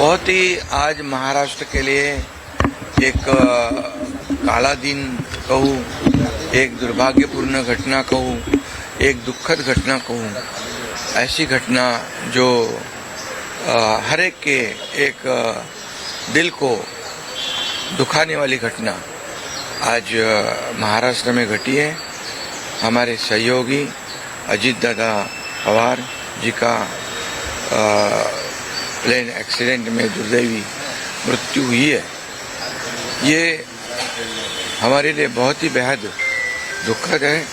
बहुत ही आज महाराष्ट्र के लिए एक काला दिन कहूँ, एक दुर्भाग्यपूर्ण घटना कहूँ, एक दुखद घटना कहूँ, ऐसी घटना जो हर एक के एक दिल को दुखाने वाली घटना आज महाराष्ट्र में घटी है। हमारे सहयोगी अजीत दादा पवार जी का प्लेन एक्सीडेंट में दुर्दैवी मृत्यु हुई है। ये हमारे लिए बहुत ही बेहद दुखद है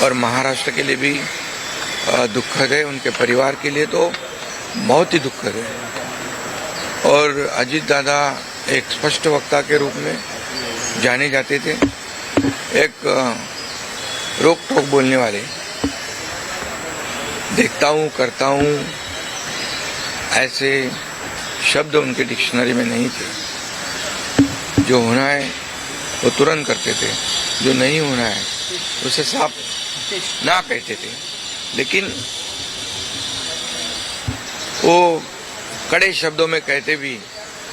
और महाराष्ट्र के लिए भी दुखद है, उनके परिवार के लिए तो बहुत ही दुखद है। और अजीत दादा एक स्पष्ट वक्ता के रूप में जाने जाते थे, एक रोक टोक बोलने वाले, देखता हूँ करता हूँ ऐसे शब्द उनके डिक्शनरी में नहीं थे। जो होना है वो तुरंत करते थे, जो नहीं होना है उसे साफ ना कहते थे। लेकिन वो कड़े शब्दों में कहते भी,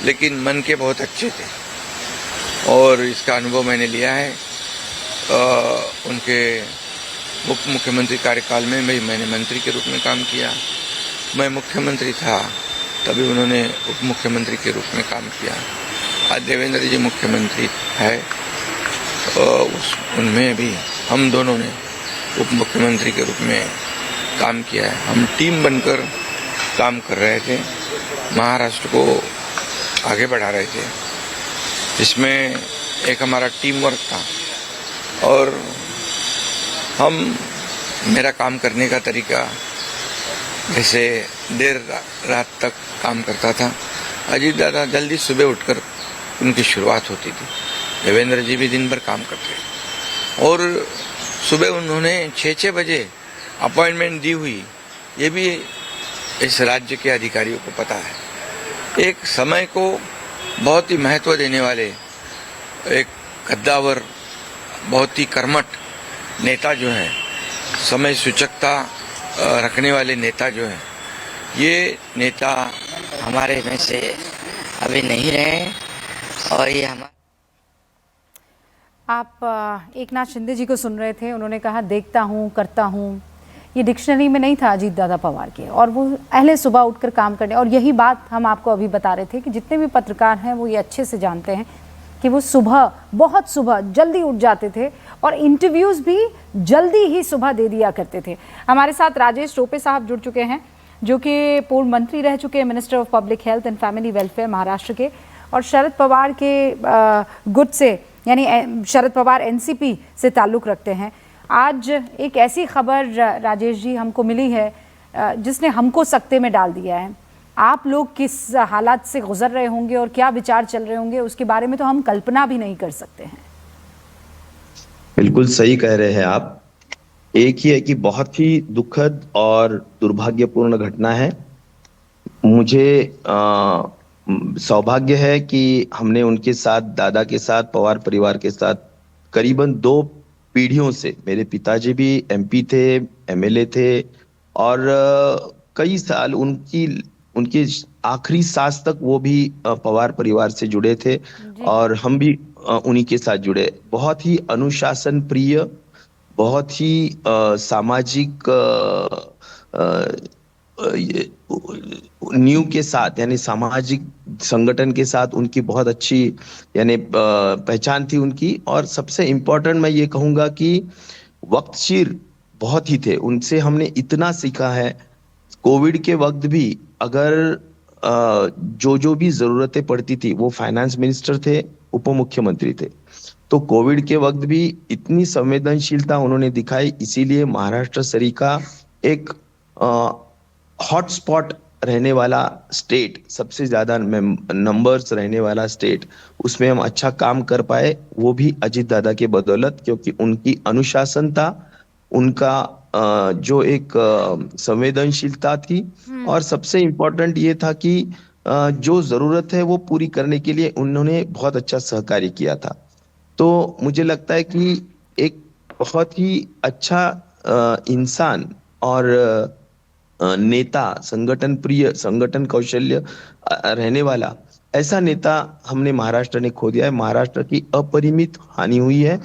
लेकिन मन के बहुत अच्छे थे और इसका अनुभव मैंने लिया है। उनके उप मुख्यमंत्री कार्यकाल में मैंने मंत्री के रूप में काम किया। मैं मुख्यमंत्री था तभी उन्होंने उप मुख्यमंत्री के रूप में काम किया। आज देवेंद्र जी मुख्यमंत्री है, उनमें भी हम दोनों ने उप मुख्यमंत्री के रूप में काम किया है। हम टीम बनकर काम कर रहे थे, महाराष्ट्र को आगे बढ़ा रहे थे। इसमें एक हमारा टीम वर्क था और मेरा काम करने का तरीका जैसे देर रात तक काम करता था। अजीत दादा जल्दी सुबह उठकर उनकी शुरुआत होती थी। देवेंद्र जी भी दिन भर काम करते और सुबह उन्होंने 6-6 बजे अपॉइंटमेंट दी हुई, ये भी इस राज्य के अधिकारियों को पता है। एक समय को बहुत ही महत्व देने वाले, एक कद्दावर, बहुत ही कर्मठ नेता जो है, समय सूचकता रखने वाले नेता जो है, ये नेता हमारे में से अभी नहीं रहे और ये आप एकनाथ शिंदे जी को सुन रहे थे। उन्होंने कहा देखता हूँ करता हूँ, ये डिक्शनरी में नहीं था अजीत दादा पवार के, और वो अहले सुबह उठकर काम करने। और यही बात हम आपको अभी बता रहे थे कि जितने भी पत्रकार हैं वो ये अच्छे से जानते हैं कि वो सुबह, बहुत सुबह जल्दी उठ जाते थे और इंटरव्यूज़ भी जल्दी ही सुबह दे दिया करते थे। हमारे साथ राजेश टोपे साहब जुड़ चुके हैं, जो कि पूर्व मंत्री रह चुके हैं, minister of public health and family welfare Maharashtra के, और शरद पवार के गुट से, यानी शरद पवार एनसीपी से ताल्लुक़ रखते हैं। आज एक ऐसी खबर राजेश जी हमको मिली है जिसने हमको सकते में डाल दिया है। आप लोग किस हालात से गुजर रहे होंगे और क्या विचार चल रहे होंगे, उसके बारे में तो हम कल्पना भी नहीं कर सकते हैं। बिल्कुल सही कह रहे हैं आप। एक ही है कि बहुत ही दुखद और दुर्भाग्यपूर्ण घटना है। मुझे सौभाग्य है कि हमने उनके साथ, दादा के साथ, पवार परिवार के साथ करीबन 2 पीढ़ियों से, मेरे पिताजी भी एमपी थे, एमएलए थे और कई साल उनकी आखिरी सांस तक वो भी पवार परिवार से जुड़े थे और हम भी उन्हीं के साथ जुड़े। बहुत ही अनुशासन प्रिय, बहुत ही सामाजिक न्यू के साथ, यानी सामाजिक संगठन के साथ उनकी बहुत अच्छी यानी पहचान थी उनकी। और सबसे इम्पोर्टेंट मैं ये कहूँगा कि वक्तशीर बहुत ही थे। उनसे हमने इतना सीखा है। कोविड के वक्त भी अगर जो भी जरूरतें पड़ती थी, वो फाइनेंस मिनिस्टर थे, उप मुख्यमंत्री थे, तो कोविड के वक्त भी इतनी संवेदनशीलता उन्होंने दिखाई। इसीलिए महाराष्ट्र सरीका एक हॉटस्पॉट रहने वाला स्टेट, सबसे ज्यादा नंबर्स रहने वाला स्टेट, उसमें हम अच्छा काम कर पाए, वो भी अजीत दादा के बदौलत, क्योंकि उनकी अनुशासनता, उनका जो एक संवेदनशीलता थी, और सबसे इम्पोर्टेंट ये था कि जो जरूरत है वो पूरी करने के लिए उन्होंने बहुत अच्छा सहकार्य किया था। तो मुझे लगता है कि एक बहुत ही अच्छा इंसान और नेता, संगठन प्रिय, संगठन कौशल्य रहने वाला ऐसा नेता हमने महाराष्ट्र ने खो दिया है। महाराष्ट्र की अपरिमित हानि हुई है,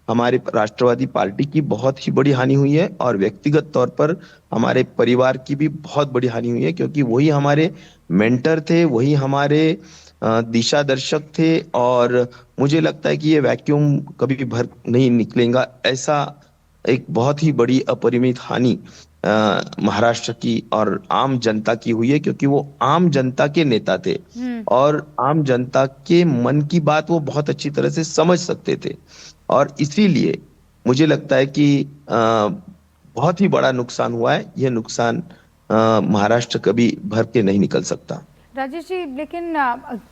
हमारे राष्ट्रवादी पार्टी की बहुत ही बड़ी हानि हुई है, और व्यक्तिगत तौर पर हमारे परिवार की भी बहुत बड़ी हानि हुई है, क्योंकि वही हमारे मेंटर थे, वही हमारे दिशा दर्शक थे। और मुझे लगता है कि ये वैक्यूम कभी भी भर नहीं निकलेगा। ऐसा एक बहुत ही बड़ी अपरिमित हानि महाराष्ट्र की और आम जनता की हुई है, क्योंकि वो आम जनता के नेता थे और आम जनता के मन की बात वो बहुत अच्छी तरह से समझ सकते थे। और इसीलिए मुझे लगता है कि बहुत ही बड़ा नुकसान हुआ है। यह नुकसान महाराष्ट्र कभी भर के नहीं निकल सकता। राजेश जी, लेकिन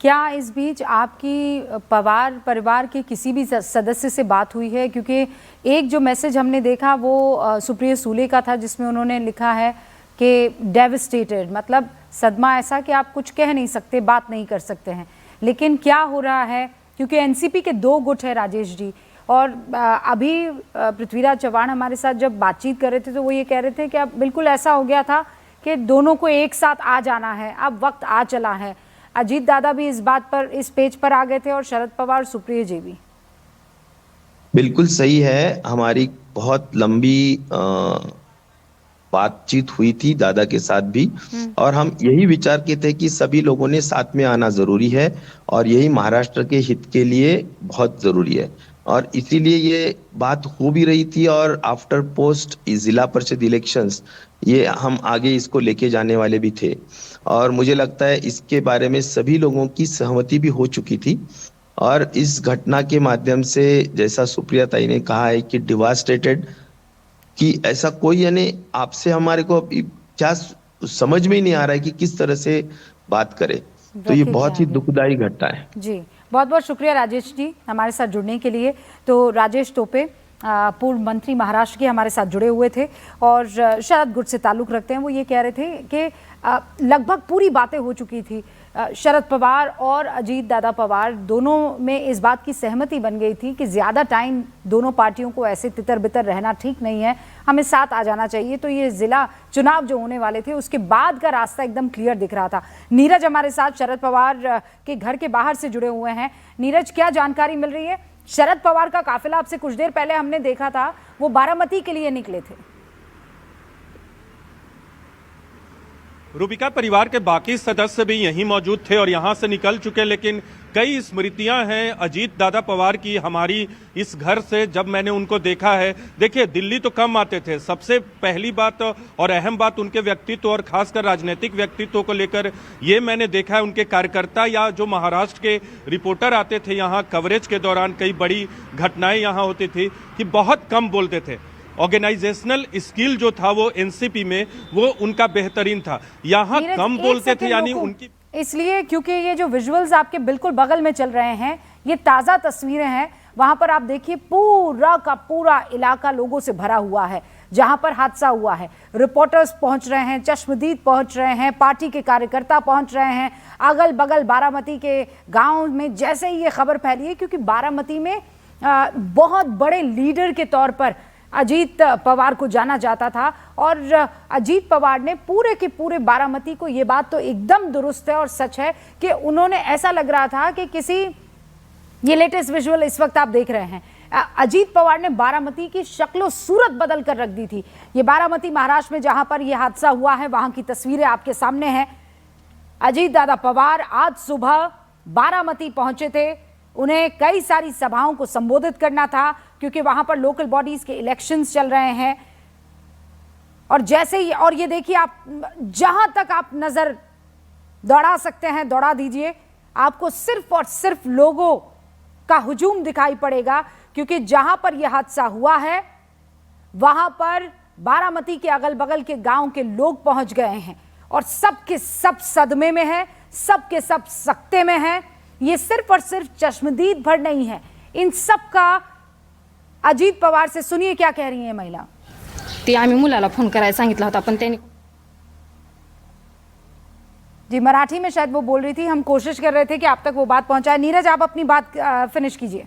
क्या इस बीच आपकी पवार परिवार के किसी भी सदस्य से बात हुई है? क्योंकि एक जो मैसेज हमने देखा वो सुप्रिया सूले का था, जिसमें उन्होंने लिखा है कि डेविस्टेटेड, मतलब सदमा ऐसा कि आप कुछ कह नहीं सकते, बात नहीं कर सकते हैं। लेकिन क्या हो रहा है, क्योंकि एनसीपी के 2 गुट है राजेश जी, और अभी पृथ्वीराज चव्हाण हमारे साथ जब बातचीत कर रहे थे तो वो ये कह रहे थे कि अब बिल्कुल ऐसा हो गया था कि दोनों को एक साथ आ जाना है, अब वक्त आ चला है। अजीत दादा भी इस बात पर, इस पेज पर आ गए थे, और शरद पवार, सुप्रिया जी भी। बिल्कुल सही है। हमारी बहुत लंबी बातचीत हुई थी दादा के साथ भी, और हम यही विचार के थे कि सभी लोगों ने साथ में आना जरूरी है, और यही महाराष्ट्र के हित के लिए बहुत जरूरी है। और इसीलिए ये बात हो भी रही थी, और आफ्टर पोस्ट जिला परिषद इलेक्शंस ये हम आगे इसको लेके जाने वाले भी थे। और मुझे लगता है इसके बारे में सभी लोगों की सहमति भी हो चुकी थी। और इस घटना के माध्यम से, जैसा सुप्रिया ताई ने कहा है कि डिवास्टेटेड, कि ऐसा कोई, यानी आपसे हमारे को अभी क्या समझ में ही नहीं आ रहा है कि किस तरह से बात करे। तो ये बहुत ही दुखदाई घटना है जी। बहुत बहुत शुक्रिया राजेश जी हमारे साथ जुड़ने के लिए। तो राजेश टोपे पूर्व मंत्री महाराष्ट्र के हमारे साथ जुड़े हुए थे और शरद गुट से ताल्लुक़ रखते हैं। वो ये कह रहे थे कि लगभग पूरी बातें हो चुकी थी। शरद पवार और अजीत दादा पवार दोनों में इस बात की सहमति बन गई थी कि ज़्यादा टाइम दोनों पार्टियों को ऐसे तितर बितर रहना ठीक नहीं है, हमें साथ आ जाना चाहिए। तो ये ज़िला चुनाव जो होने वाले थे उसके बाद का रास्ता एकदम क्लियर दिख रहा था। नीरज हमारे साथ शरद पवार के घर के बाहर से जुड़े हुए हैं। नीरज, क्या जानकारी मिल रही है? शरद पवार का काफिला आपसे कुछ देर पहले हमने देखा था, वो बारामती के लिए निकले थे। रूबिका, परिवार के बाकी सदस्य भी यहीं मौजूद थे और यहां से निकल चुके, लेकिन कई स्मृतियां हैं अजीत दादा पवार की हमारी इस घर से। जब मैंने उनको देखा है, देखिए दिल्ली तो कम आते थे, सबसे पहली बात और अहम बात उनके व्यक्तित्व और खासकर राजनीतिक व्यक्तित्व को लेकर ये मैंने देखा है। उनके कार्यकर्ता या जो महाराष्ट्र के रिपोर्टर आते थे यहाँ कवरेज के दौरान, कई बड़ी घटनाएं यहाँ होती थी, कि बहुत कम बोलते थे। ऑर्गेनाइजेशनल स्किल जो था वो एनसीपी में वो उनका बेहतरीन था। यहाँ कम बोलते थे, यानी उनकी, इसलिए क्योंकि ये जो विजुअल्स आपके बिल्कुल बगल में चल रहे हैं, ये ताज़ा तस्वीरें हैं। वहां पर आप देखिए पूरा का पूरा इलाका लोगों से भरा हुआ है जहां पर हादसा हुआ है। रिपोर्टर्स पहुंच रहे हैं, चश्मदीद पहुंच रहे हैं, पार्टी के कार्यकर्ता पहुंच रहे हैं, अगल बगल बारामती के गांव में जैसे ही ये खबर फैली है, क्योंकि बारामती में बहुत बड़े लीडर के तौर पर अजीत पवार को जाना जाता था। और अजीत पवार ने पूरे के पूरे बारामती को, ये बात तो एकदम दुरुस्त है और सच है कि उन्होंने, ऐसा लग रहा था कि किसी, ये लेटेस्ट विजुअल इस वक्त आप देख रहे हैं, अजीत पवार ने बारामती की शक्लो सूरत बदल कर रख दी थी। ये बारामती महाराष्ट्र में जहां पर यह हादसा हुआ है वहां की तस्वीरें आपके सामने हैं। अजीत दादा पवार आज सुबह बारामती पहुंचे थे। उन्हें कई सारी सभाओं को संबोधित करना था क्योंकि वहां पर लोकल बॉडीज के इलेक्शंस चल रहे हैं। और जैसे ही, और ये देखिए, आप जहां तक आप नजर दौड़ा सकते हैं दौड़ा दीजिए, आपको सिर्फ और सिर्फ लोगों का हुजूम दिखाई पड़ेगा, क्योंकि जहां पर यह हादसा हुआ है वहां पर बारामती के अगल बगल के गांव के लोग पहुंच गए हैं और सब के सब सदमे में हैं, सब के सब सख्ते में हैं। ये सिर्फ और सिर्फ चश्मदीद भर नहीं है, इन सब का अजीत पवार से सुनिए क्या कह रही है महिला। ती आम्ही मुलाला फोन करायला सांगितला होता, पण त्यांनी, जी मराठी में शायद वो बोल रही थी, हम कोशिश कर रहे थे कि आप तक वो बात पहुंचाए। नीरज, आप अपनी बात फिनिश कीजिए।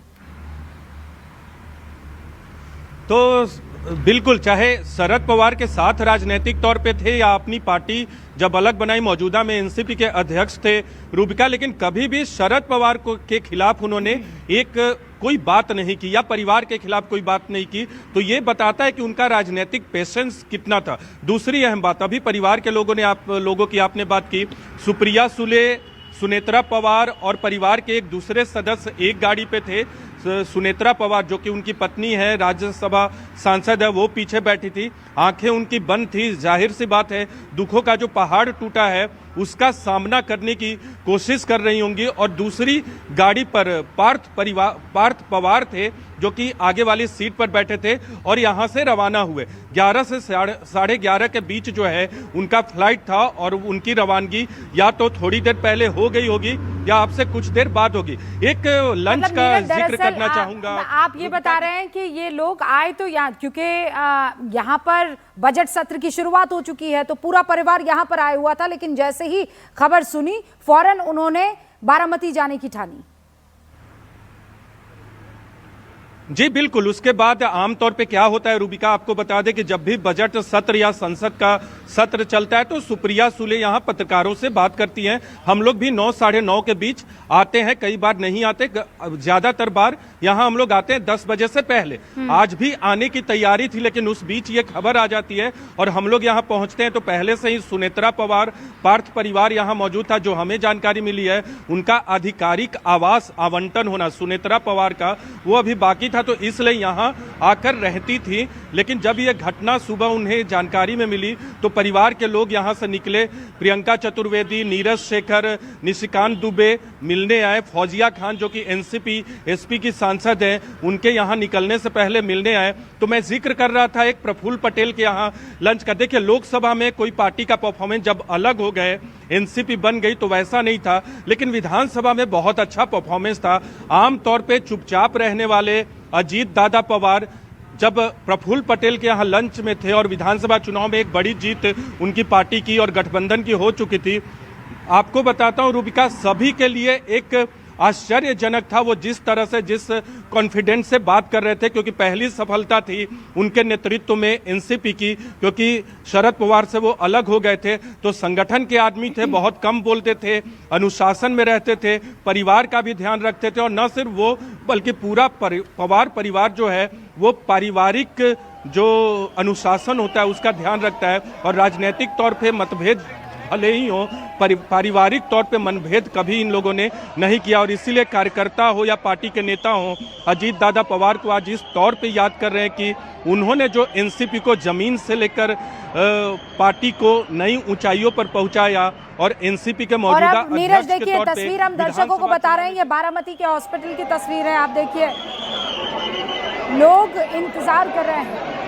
तो बिल्कुल, चाहे शरद पवार के साथ राजनीतिक तौर पे थे या अपनी पार्टी जब अलग बनाई, मौजूदा में एनसीपी के अध्यक्ष थे रूबिका, लेकिन कभी भी शरद पवार को के खिलाफ उन्होंने एक कोई बात नहीं की या परिवार के खिलाफ कोई बात नहीं की। तो ये बताता है कि उनका राजनीतिक पेशेंस कितना था। दूसरी अहम बात, अभी परिवार के लोगों की आपने बात की, सुप्रिया सुले, सुनेत्रा पवार और परिवार के एक दूसरे सदस्य एक गाड़ी पे थे। सुनेत्रा पवार जो कि उनकी पत्नी है, राज्यसभा सांसद है, वो पीछे बैठी थी, आंखें उनकी बंद थी। जाहिर सी बात है, दुखों का जो पहाड़ टूटा है उसका सामना करने की कोशिश कर रही होंगी। और दूसरी गाड़ी पर पार्थ पवार थे जो कि आगे वाली सीट पर बैठे थे और यहां से रवाना हुए। 11 से 11:30 के बीच जो है उनका फ्लाइट था और उनकी रवानगी या तो थोड़ी देर पहले हो गई होगी या आपसे कुछ देर बाद होगी। एक लंच मतलब का नीरज, जिक्र दरअसल करना चाहूंगा। आप ये बता रहे हैं कि ये लोग आए तो यहाँ, क्योंकि यहाँ पर बजट सत्र की शुरुआत हो चुकी है तो पूरा परिवार यहाँ पर आया हुआ था, लेकिन जैसे ही खबर सुनी फौरन उन्होंने बारामती जाने की ठानी। जी बिल्कुल, उसके बाद आमतौर पे क्या होता है रूबिका, आपको बता दें कि जब भी बजट सत्र या संसद का सत्र चलता है तो सुप्रिया सुले यहाँ पत्रकारों से बात करती हैं। हम लोग भी 9 साढ़े 9 के बीच आते हैं, कई बार नहीं आते, ज्यादातर बार यहाँ हम लोग आते हैं 10 बजे से पहले। आज भी आने की तैयारी थी, लेकिन उस बीच ये खबर आ जाती है और हम लोग यहाँ पहुंचते हैं तो पहले से ही सुनेत्रा पवार, पार्थ परिवार यहाँ मौजूद था। जो हमें जानकारी मिली है, उनका आधिकारिक आवास आवंटन होना सुनेत्रा पवार का वो अभी बाकी था, तो इसलिए यहाँ आकर रहती थी। लेकिन जब यह घटना सुबह उन्हें जानकारी में मिली तो परिवार के लोग यहाँ से निकले। प्रियंका चतुर्वेदी, नीरज शेखर, निशिकांत दुबे मिलने आए। फौजिया खान जो कि एनसीपी एसपी की सांसद हैं, उनके यहाँ निकलने से पहले मिलने आए। तो मैं जिक्र कर रहा था एक प्रफुल्ल पटेल के यहाँ लंच का। देखिए, लोकसभा में कोई पार्टी का परफॉर्मेंस जब अलग हो गए, एनसीपी बन गई तो वैसा नहीं था, लेकिन विधानसभा में बहुत अच्छा परफॉर्मेंस था। आमतौर पे चुपचाप रहने वाले अजीत दादा पवार जब प्रफुल्ल पटेल के यहाँ लंच में थे और विधानसभा चुनाव में एक बड़ी जीत उनकी पार्टी की और गठबंधन की हो चुकी थी। आपको बताता हूं रूबिका, सभी के लिए एक आश्चर्यजनक था वो जिस तरह से, जिस कॉन्फिडेंस से बात कर रहे थे, क्योंकि पहली सफलता थी उनके नेतृत्व में एनसीपी की, क्योंकि शरद पवार से वो अलग हो गए थे। तो संगठन के आदमी थे, बहुत कम बोलते थे, अनुशासन में रहते थे, परिवार का भी ध्यान रखते थे। और न सिर्फ वो बल्कि पूरा पवार परिवार जो है वो पारिवारिक जो अनुशासन होता है उसका ध्यान रखता है। और राजनीतिक तौर पे मतभेद भले ही हो, पारिवारिक तौर पे मनभेद कभी इन लोगों ने नहीं किया। और इसीलिए कार्यकर्ता हो या पार्टी के नेता हो, अजीत दादा पवार को आज इस तौर पे याद कर रहे हैं कि उन्होंने जो एनसीपी को जमीन से लेकर पार्टी को नई ऊंचाइयों पर पहुंचाया और एनसीपी के मौजूदा और अब नीरज अध्यक्ष के देखिए, तौर पे तस्वीर हम दर्शकों को बता रहे हैं, ये बारामती के हॉस्पिटल की तस्वीर है। आप देखिए, लोग इंतजार कर रहे हैं।